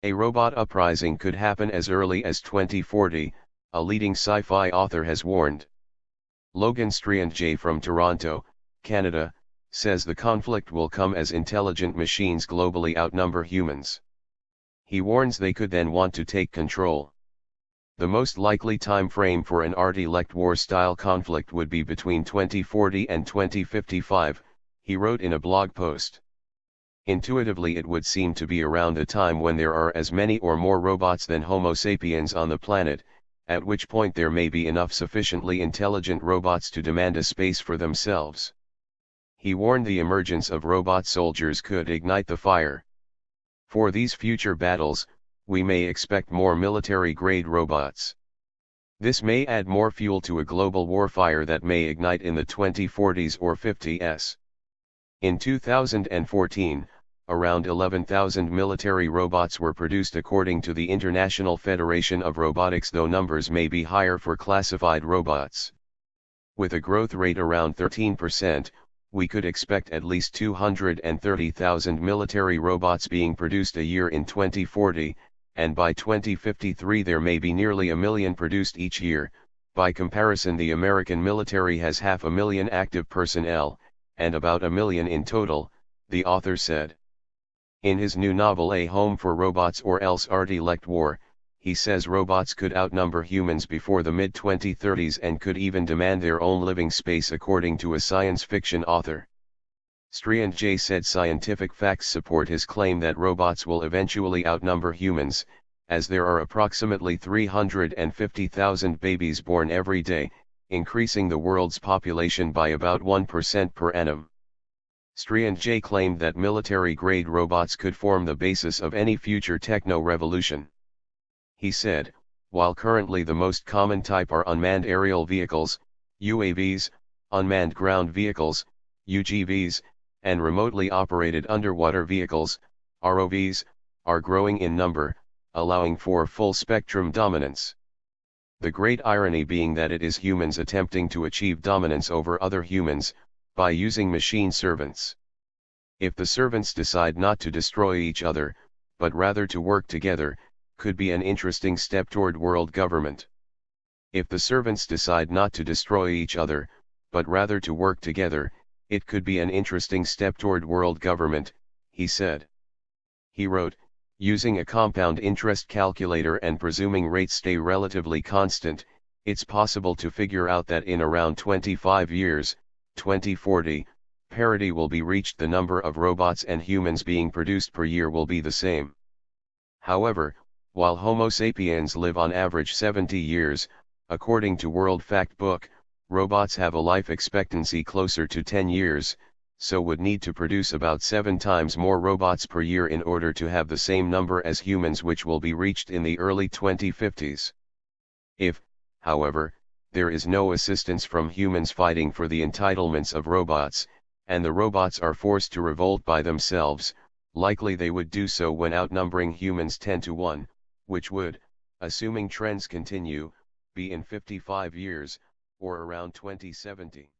A robot uprising could happen as early as 2040, a leading sci-fi author has warned. Logan J. from Toronto, Canada, says the conflict will come as intelligent machines globally outnumber humans. He warns they could then want to take control. The most likely time frame for an art-elect war-style conflict would be between 2040 and 2055, he wrote in a blog post. Intuitively it would seem to be around a time when there are as many or more robots than Homo sapiens on the planet, at which point there may be enough sufficiently intelligent robots to demand a space for themselves. He warned the emergence of robot soldiers could ignite the fire. For these future battles, we may expect more military-grade robots. This may add more fuel to a global warfire that may ignite in the 2040s or 50s. In 2014, around 11,000 military robots were produced according to the International Federation of Robotics, though numbers may be higher for classified robots. With a growth rate around 13%, we could expect at least 230,000 military robots being produced a year in 2040, and by 2053 there may be nearly 1 million produced each year. By comparison, the American military has 500,000 active personnel, and about 1 million in total, the author said. In his new novel A Home for Robots or Else Art-Elect War, he says robots could outnumber humans before the mid-2030s and could even demand their own living space, according to a science fiction author. J. said scientific facts support his claim that robots will eventually outnumber humans, as there are approximately 350,000 babies born every day, increasing the world's population by about 1% per annum. J. claimed that military-grade robots could form the basis of any future techno-revolution. He said, while currently the most common type are unmanned aerial vehicles, UAVs, unmanned ground vehicles, UGVs, and remotely operated underwater vehicles, ROVs, are growing in number, allowing for full-spectrum dominance. The great irony being that it is humans attempting to achieve dominance over other humans, by using machine servants. If the servants decide not to destroy each other, but rather to work together, could be an interesting step toward world government. If the servants decide not to destroy each other, but rather to work together, it could be an interesting step toward world government, he said. He wrote, using a compound interest calculator and presuming rates stay relatively constant, it's possible to figure out that in around 25 years, 2040, parity will be reached. The number of robots and humans being produced per year will be the same. However, while Homo sapiens live on average 70 years, according to World Factbook, robots have a life expectancy closer to 10 years, so would need to produce about 7 times more robots per year in order to have the same number as humans, which will be reached in the early 2050s. If, however, there is no assistance from humans fighting for the entitlements of robots, and the robots are forced to revolt by themselves, likely they would do so when outnumbering humans 10-1, which would, assuming trends continue, be in 55 years, or around 2070.